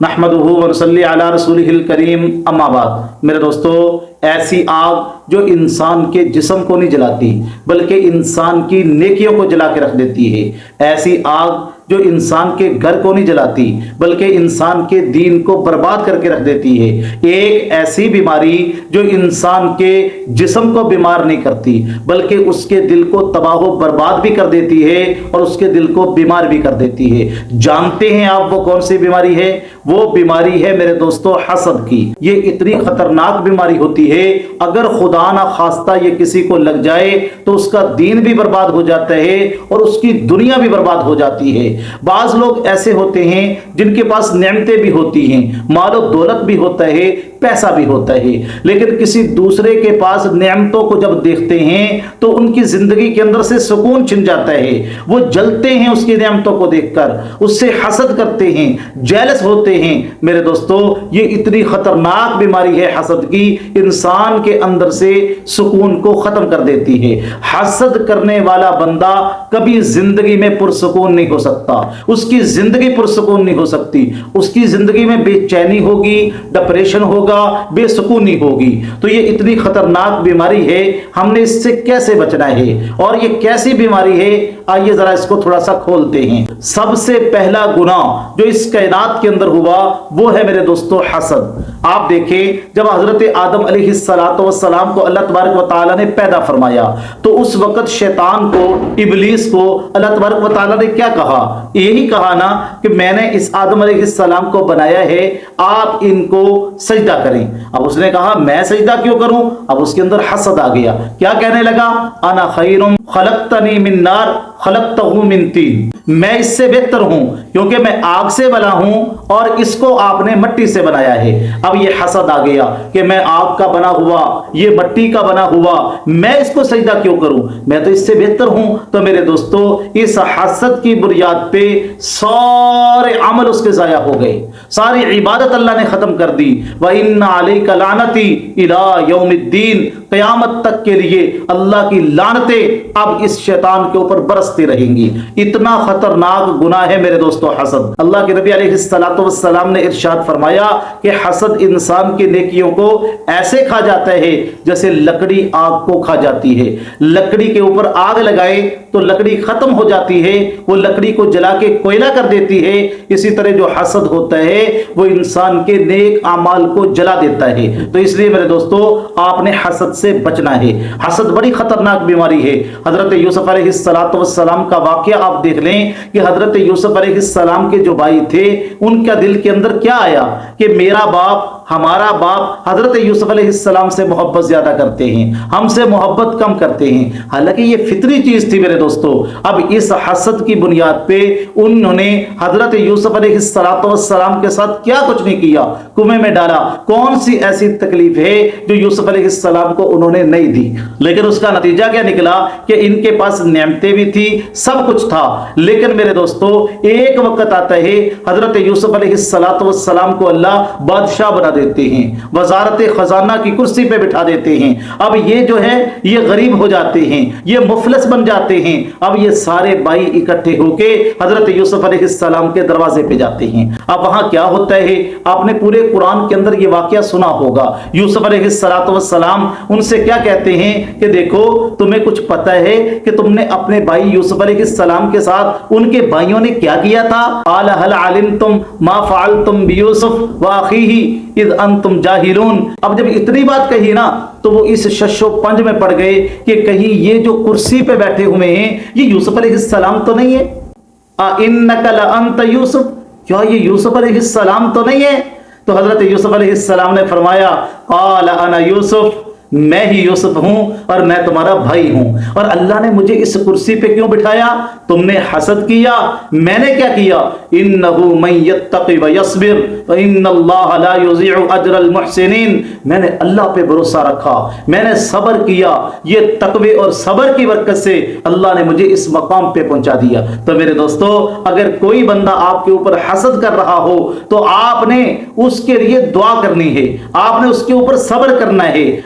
نحمدہ ونصلی علی رسولہ الکریم اما بعد۔ میرے دوستو، ایسی آگ جو انسان کے جسم کو نہیں جلاتی بلکہ انسان کی نیکیوں کو جلا کے رکھ دیتی ہے، ایسی آگ جو انسان کے گھر کو نہیں جلاتی بلکہ انسان کے دین کو برباد کر کے رکھ دیتی ہے، ایک ایسی بیماری جو انسان کے جسم کو بیمار نہیں کرتی بلکہ اس کے دل کو تباہ و برباد بھی کر دیتی ہے اور اس کے دل کو بیمار بھی کر دیتی ہے۔ جانتے ہیں آپ وہ کون سی بیماری ہے؟ وہ بیماری ہے میرے دوستو حسد کی۔ یہ اتنی خطرناک بیماری ہوتی ہے، اگر خدا نہ خواستہ یہ کسی کو لگ جائے تو اس کا دین بھی برباد ہو جاتا ہے اور اس کی دنیا بھی برباد ہو جاتی ہے۔ بعض لوگ ایسے ہوتے ہیں جن کے پاس نعمتیں بھی ہوتی ہیں، مال و دولت بھی ہوتا ہے، پیسہ بھی ہوتا ہے، لیکن کسی دوسرے کے پاس نعمتوں کو جب دیکھتے ہیں تو ان کی زندگی کے اندر سے سکون چھن جاتا ہے، وہ جلتے ہیں اس کی نعمتوں کو دیکھ کر، اس سے حسد کرتے ہیں، جیلس ہوتے ہیں۔ میرے دوستو، یہ اتنی خطرناک بیماری ہے حسد کی، انسان کے اندر سے سکون کو ختم کر دیتی ہے۔ حسد کرنے والا بندہ کبھی زندگی میں پرسکون نہیں ہو سکتا، اس کی زندگی پرسکون نہیں ہو سکتی، اس کی زندگی میں بے چینی ہوگی، ڈپریشن ہوگا، بے سکونی ہوگی۔ تو یہ اتنی خطرناک بیماری ہے، ہم نے اس سے کیسے بچنا ہے اور یہ کیسی بیماری ہے؟ آئیے ذرا اس کو تھوڑا سا کھولتے ہیں۔ سب سے پہلا گناہ جو اس کائنات کے اندر ہوا وہ ہے میرے دوستو حسد۔ آپ دیکھیں، جب حضرت آدم علیہ السلام کو اللہ تبارک و تعالیٰ نے پیدا فرمایا تو اس وقت شیطان کو، ابلیس کو اللہ تبارک و تعالیٰ نے کیا کہا؟ یہی کہا نا کہ میں نے اس آدم علیہ السلام کو بنایا ہے، آپ ان کو سجدہ کریں۔ اب اس نے کہا میں سجدہ کیوں کروں؟ اب اس کے اندر حسد آ گیا، کیا کہنے لگا؟ انا خیر خلقتنی من نار خلقتہ من طین، میں اس سے بہتر ہوں کیونکہ میں آگ سے بنا ہوں اور اس کو آپ نے مٹی سے بنایا ہے۔ اب یہ حسد آ گیا کہ میں آگ کا بنا ہوا، یہ مٹی کا بنا ہوا، میں اس کو سجدہ کیوں کروں؟ میں تو اس سے بہتر ہوں۔ تو میرے دوستو، اس حسد کی بنیاد پہ سارے عمل اس کے ضائع ہو گئے، ساری عبادت اللہ نے ختم کر دی۔ وَإِنَّ عَلَيْكَ لَعْنَتِي إِلَىٰ يَوْمِ الدِّينِ، قیامت تک کے لیے اللہ کی لعنتیں اب اس شیطان کے اوپر برستی رہیں گی۔ اتنا خطرناک گناہ ہے میرے دوستو حسد۔ اللہ کے نبی علیہ السلام نے ارشاد فرمایا کہ حسد انسان کی نیکیوں کو ایسے کھا جاتا ہے جیسے لکڑی آگ کو کھا جاتی ہے۔ لکڑی کے اوپر آگ لگائے تو لکڑی ختم ہو جاتی ہے، وہ لکڑی کو جلا کے کوئلہ کر دیتی ہے۔ اسی طرح جو حسد ہوتا ہے وہ انسان کے نیک اعمال کو جلا دیتا ہے۔ تو اس لیے میرے دوستو، آپ نے حسد سے بچنا ہے۔ حسد بڑی خطرناک بیماری ہے۔ حضرت یوسف علیہ السلام کا واقعہ آپ دیکھ لیں کہ حضرت یوسف علیہ السلام کے جو بھائی تھے ان کا دل کے اندر کیا آیا کہ میرا باپ، ہمارا باپ حضرت یوسف علیہ السلام سے محبت زیادہ کرتے ہیں، ہم سے محبت کم کرتے ہیں۔ حالانکہ یہ فطری چیز تھی میرے دوستو۔ اب اس حسد کی بنیاد پہ انہوں نے حضرت یوسف علیہ السلام کے ساتھ کیا کچھ نہیں کیا، کنویں میں ڈالا۔ کون سی ایسی تکلیف ہے جو یوسف علیہ السلام کو انہوں نے نہیں دی؟ لیکن اس کا نتیجہ کیا نکلا کہ ان کے پاس نعمتیں بھی تھی، سب کچھ تھا، لیکن میرے دوستو ایک وقت آتا ہے حضرت یوسف علیہ السلام کو اللہ بادشاہ بنا دیتے ہیں، وزارت خزانہ کی کرسی پہ بٹھا دیتے ہیں۔ اب یہ جو ہے یہ غریب ہو جاتے ہیں، یہ مفلس بن جاتے ہیں۔ اب یہ سارے بھائی اکٹھے ہو کے حضرت یوسف علیہ السلام کے دروازے پہ جاتے ہیں۔ اب وہاں کیا ہوتا ہے؟ آپ نے پورے قرآن کے اندر یہ واقعہ سنا ہوگا۔ یوسف علیہ السلام ان سے کیا کہتے ہیں کہ دیکھو، تمہیں کچھ پتہ ہے کہ تم نے اپنے بھائی یوسف علیہ السلام کے ساتھ ان کے بھائیوں نے کیا کیا تھا؟ قال هل علمتم ما فعلتم بيوسف واخيه اذ انتم جاہلون۔ اب جب اتنی بات کہی نا تو وہ اس شش و پنج میں پڑ گئے کہ کہیں یہ جو کرسی پہ بیٹھے ہوئے ہیں یہ یوسف علیہ السلام تو نہیں ہے؟ اِنَّكَ لَأَنْتَ یوسف، کیا یہ یوسف علیہ السلام تو نہیں ہے؟ تو حضرت یوسف علیہ السلام نے فرمایا قال انا یوسف، میں ہی یوسف ہوں اور میں تمہارا بھائی ہوں۔ اور اللہ نے مجھے اس کرسی پہ کیوں بٹھایا؟ تم نے حسد کیا، میں نے کیا کیا؟ انہ من یتق ویصبر فان اللہ لا یضیع اجر المحسنین، میں نے اللہ پہ بھروسہ رکھا، میں نے صبر کیا، یہ تقوی اور صبر کی برکت سے اللہ نے مجھے اس مقام پہ پہنچا دیا۔ تو میرے دوستو، اگر کوئی بندہ آپ کے اوپر حسد کر رہا ہو تو آپ نے اس کے لیے دعا کرنی ہے، آپ نے اس کے اوپر صبر کرنا ہے،